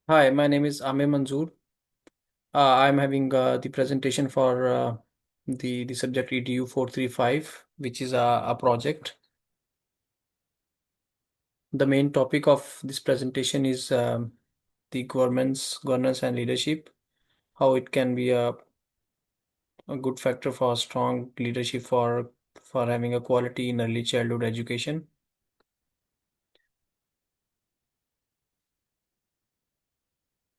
Hi, my name is Ame Manzoor. I'm having the presentation for the subject EDU 435, which is a project. The main topic of this presentation is the governance and leadership, how it can be a good factor for strong leadership for having a quality in early childhood education.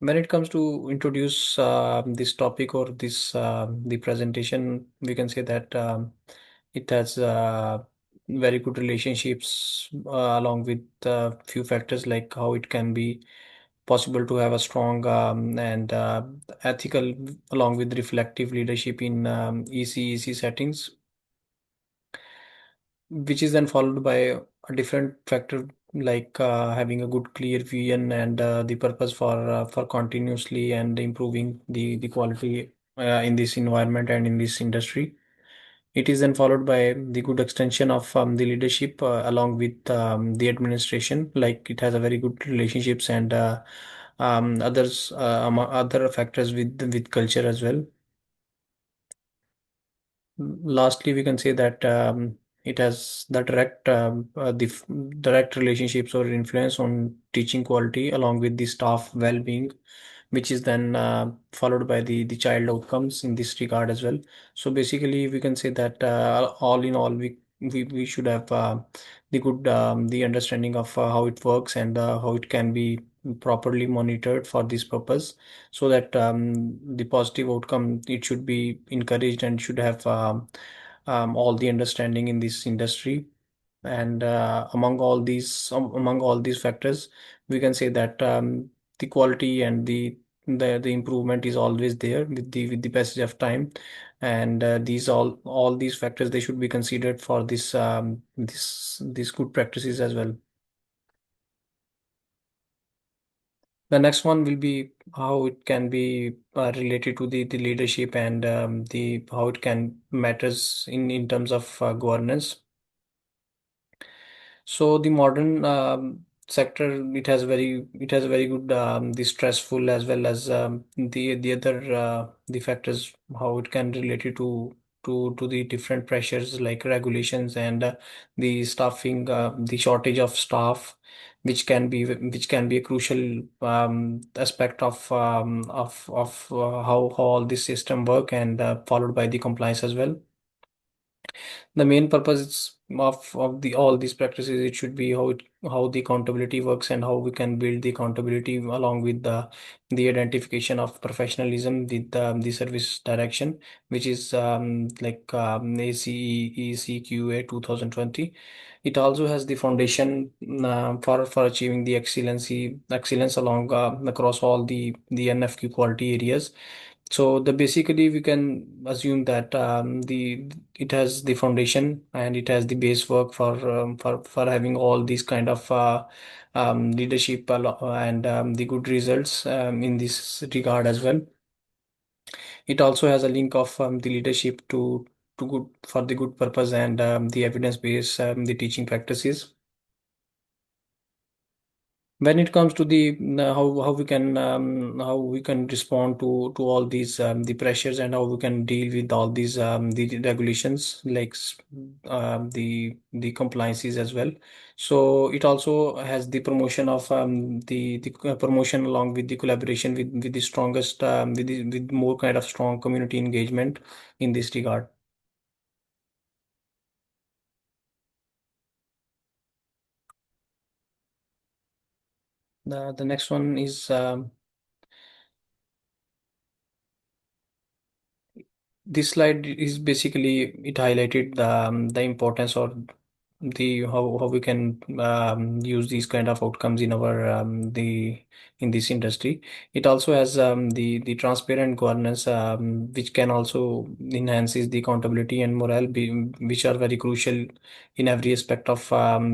When it comes to introduce this topic or this the presentation, we can say that it has very good relationships along with few factors like how it can be possible to have a strong and ethical along with reflective leadership in EC settings, which is then followed by a different factor like having a good clear vision and the purpose for continuously and improving the quality in this environment and in this industry. It is then followed by the good extension of the leadership along with the administration, like it has a very good relationships and other factors with culture as well. Lastly, we can say that it has the direct relationships or influence on teaching quality along with the staff well-being, which is then followed by the child outcomes in this regard as well. So basically, we can say that all in all, we should have the understanding of how it works and how it can be properly monitored for this purpose, so that the positive outcome it should be encouraged and should have all the understanding in this industry. And among all these factors, we can say that the quality and the improvement is always there with the passage of time. And these all these factors, they should be considered for these good practices as well. The next one will be how it can be related to the leadership and the how it can matters in terms of governance. So the modern sector, it has very good the stressful as well as the other the factors, how it can relate it to the different pressures like regulations and the staffing, the shortage of staff, which can be a crucial aspect of how all this system work, and followed by the compliance as well. The main purpose of the all these practices, it should be how the accountability works and how we can build the accountability along with the identification of professionalism with the service direction, which is like ACECQA 2020. It also has the foundation for achieving the excellence along across all the NFQ quality areas. So the basically we can assume that the it has the foundation and it has the base work for having all these kind of leadership and the good results in this regard as well. It also has a link of the leadership to good for the good purpose and the evidence based the teaching practices. When it comes to the how we can respond to all these the pressures and how we can deal with all these the regulations like the compliances as well. So it also has the promotion of the promotion along with the collaboration with the strongest with more kind of strong community engagement in this regard. The next one is this slide is basically it highlighted the importance or the how we can use these kind of outcomes in our the in this industry. It also has the transparent governance, which can also enhances the accountability and morale, which are very crucial in every aspect of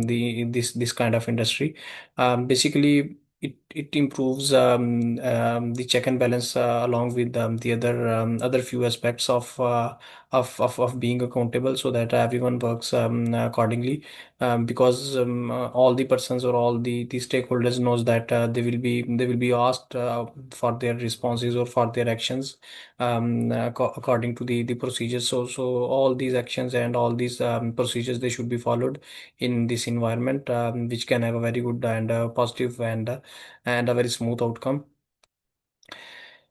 the this kind of industry. Basically, it improves the check and balance along with the other few aspects of of being accountable, so that everyone works accordingly, because all the persons or all the stakeholders knows that they will be asked for their responses or for their actions according to the procedures. So all these actions and all these procedures, they should be followed in this environment, which can have a very good and positive and a very smooth outcome.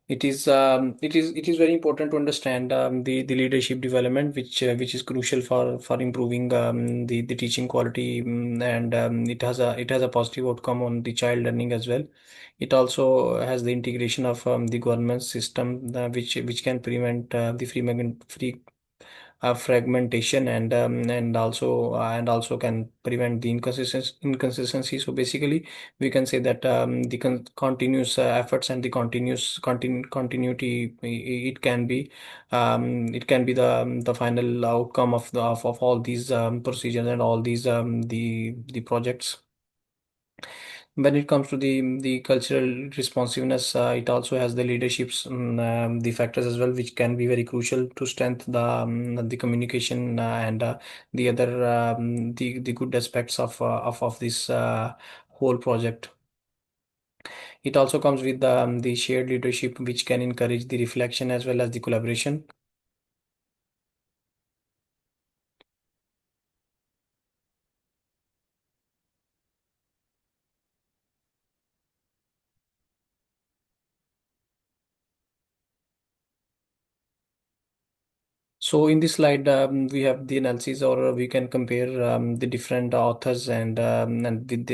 It is very important to understand the leadership development, which is crucial for improving the teaching quality, and it has a positive outcome on the child learning as well. It also has the integration of the governance system, which can prevent the free fragmentation, and also can prevent the inconsistency. So basically, we can say that the continuous efforts and the continuity, it can be the final outcome of all these procedures and all these the projects. When it comes to the cultural responsiveness, it also has the leaderships, the factors as well, which can be very crucial to strengthen the communication, and the other the good aspects of this whole project. It also comes with the shared leadership, which can encourage the reflection as well as the collaboration. So in this slide, we have the analysis, or we can compare the different authors and with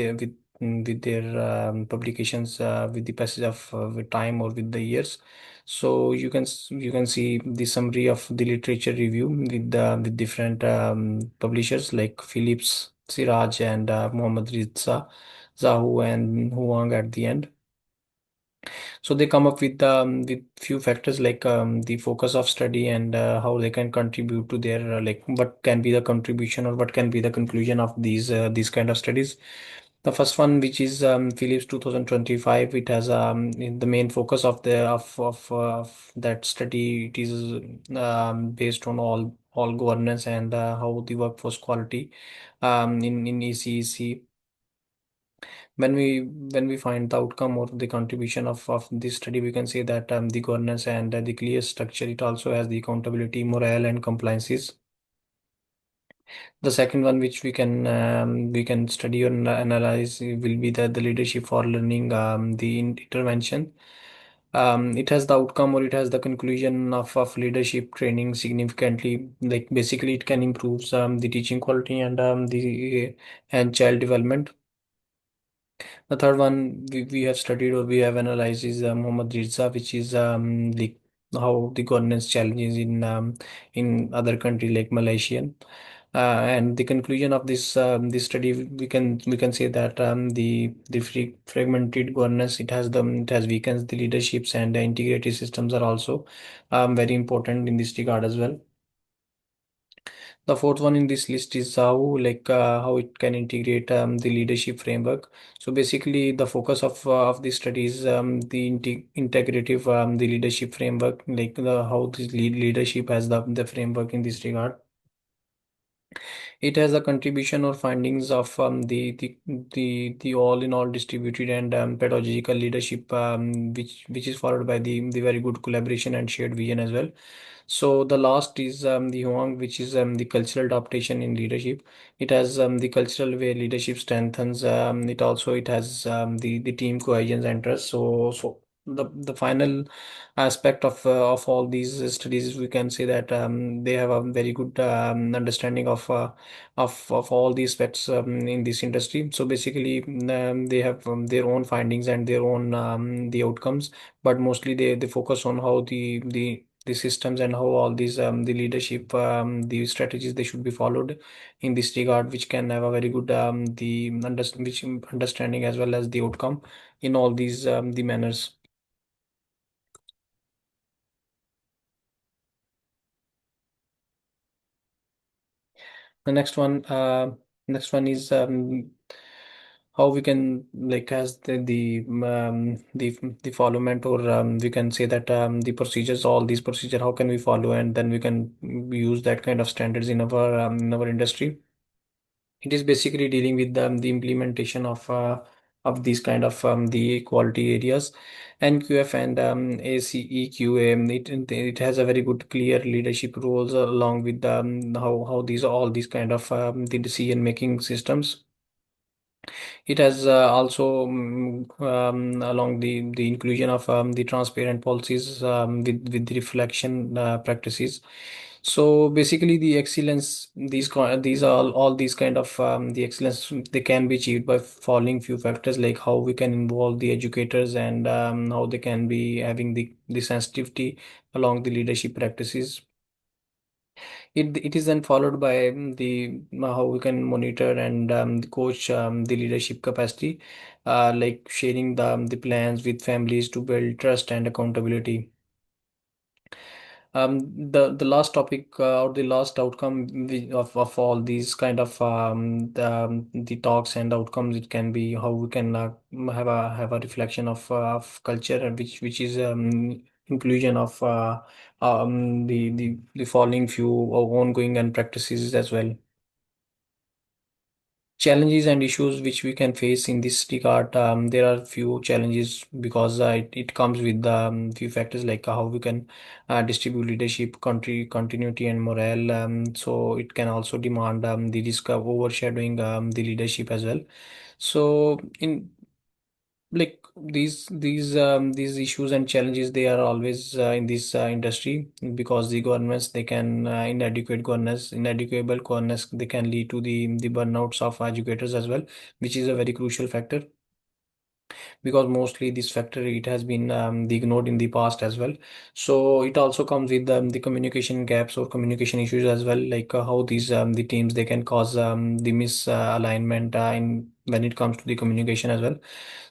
their publications with the passage of with time or with the years. So you can see the summary of the literature review with different publishers like Phillips, Siraj, and Muhammad Rizza, Zahu, and Huang at the end. So they come up with few factors like the focus of study, and how they can contribute to their like what can be the contribution or what can be the conclusion of these kind of studies. The first one, which is Phillips 2025, it has in the main focus of that study. It is based on all governance and how the workforce quality in ECEC. When we find the outcome or the contribution of this study, we can say that the governance and the clear structure, it also has the accountability, morale, and compliances. The second one, which we can study or analyze, will be the leadership for learning, the intervention. It has the outcome, or it has the conclusion of leadership training significantly. Like basically, it can improve the teaching quality and child development. The third one we have studied or we have analyzed is Muhammad Rizza, which is like how the governance challenges in other country like Malaysian. And the conclusion of this study, we can say that the fragmented governance, it has weakened the leaderships, and the integrated systems are also very important in this regard as well. The fourth one in this list is how it can integrate the leadership framework. So basically, the focus of this study is the integrative the leadership framework, like how this leadership has the framework in this regard. It has a contribution or findings of the all-in-all distributed and pedagogical leadership, which is followed by the very good collaboration and shared vision as well. So the last is the Huang, which is the cultural adaptation in leadership. It has the cultural where leadership strengthens. It has the team cohesion and trust. So the final aspect of all these studies, we can say that they have a very good understanding of all these aspects in this industry. So basically, they have their own findings and their own the outcomes, but mostly they focus on how the systems and how all these the leadership the strategies, they should be followed in this regard, which can have a very good which understanding as well as the outcome in all these the manners. The next one is how we can like as the followment, or we can say that the procedures, all these procedure, how can we follow, and then we can use that kind of standards in our industry. It is basically dealing with the implementation of these kind of the quality areas. NQF and ACEQA, it has a very good clear leadership roles along with how these all these kind of the decision making systems. It has also along the inclusion of the transparent policies with the reflection practices. So basically, the excellence, these are all these kind of the excellence, they can be achieved by following few factors, like how we can involve the educators, and how they can be having the sensitivity along the leadership practices. It is then followed by the how we can monitor and the coach the leadership capacity, like sharing the plans with families to build trust and accountability. The last topic, or the last outcome of all these kind of the talks and outcomes, it can be how we can have a reflection of culture, and which is inclusion of the following few ongoing and practices as well. Challenges and issues which we can face in this regard, there are few challenges because it comes with few factors, like how we can distribute leadership, country continuity and morale. So it can also demand the risk of overshadowing the leadership as well. So in like these issues and challenges, they are always in this industry, because the governments, they can inadequate governance, they can lead to the burnouts of educators as well, which is a very crucial factor, because mostly this factor, it has been ignored in the past as well. So it also comes with the communication gaps or communication issues as well, like how these the teams, they can cause the misalignment in when it comes to the communication as well.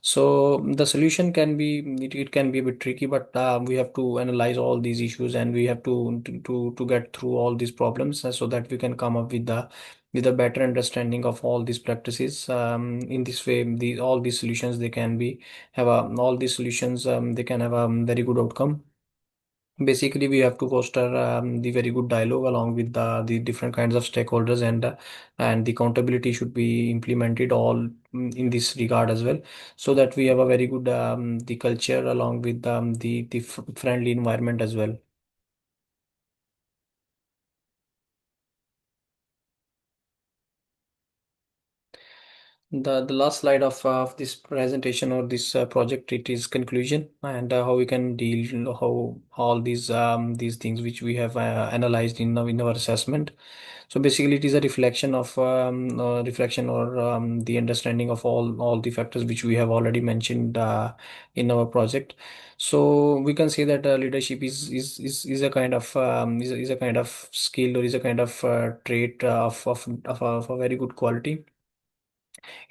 So the solution can be, it can be a bit tricky, but we have to analyze all these issues, and we have to get through all these problems, so that we can come up with a better understanding of all these practices. In this way, all these solutions, they can be have a all these solutions, they can have a very good outcome. Basically, we have to foster the very good dialogue along with the different kinds of stakeholders, and the accountability should be implemented all in this regard as well, so that we have a very good the culture along with the friendly environment as well. The last slide of this presentation or this project, it is conclusion, and how we can deal, how all these things which we have analyzed in our assessment. So basically, it is a reflection or the understanding of all the factors which we have already mentioned in our project. So we can say that leadership is a kind of is a kind of skill, or is a kind of trait of a very good quality.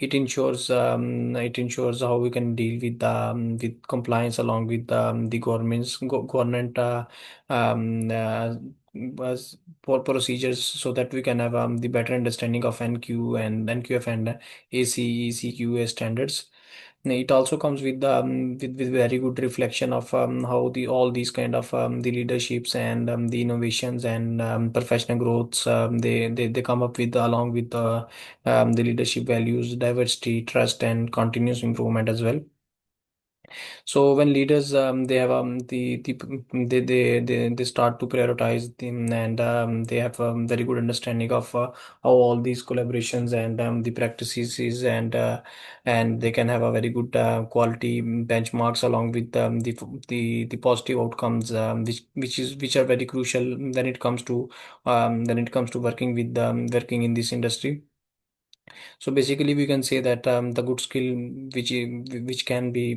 It ensures how we can deal with compliance along with the government procedures, so that we can have the better understanding of NQ and NQF and ACECQA standards. It also comes with with very good reflection of how the all these kind of the leaderships and the innovations and professional growths, they come up with along with the leadership values, diversity, trust, and continuous improvement as well. So when leaders, they have they start to prioritize them, and they have very good understanding of how all these collaborations and the practices is, and they can have a very good quality benchmarks along with the positive outcomes, which are very crucial when it comes to working with working in this industry. So basically, we can say that the good skill which can be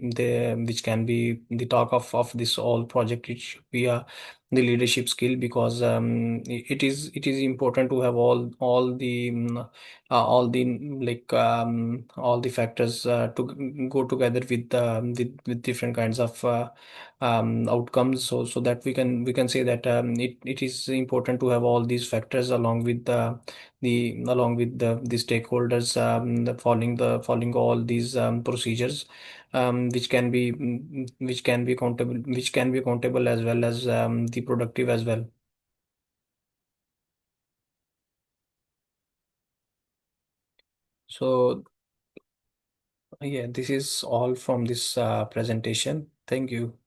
the talk of this all project, it should be the leadership skill, because it is important to have all the factors to go together with different kinds of outcomes, so that we can say that it is important to have all these factors along with the stakeholders, following all these procedures, which can be accountable as well as the productive as well. So yeah, this is all from this presentation. Thank you.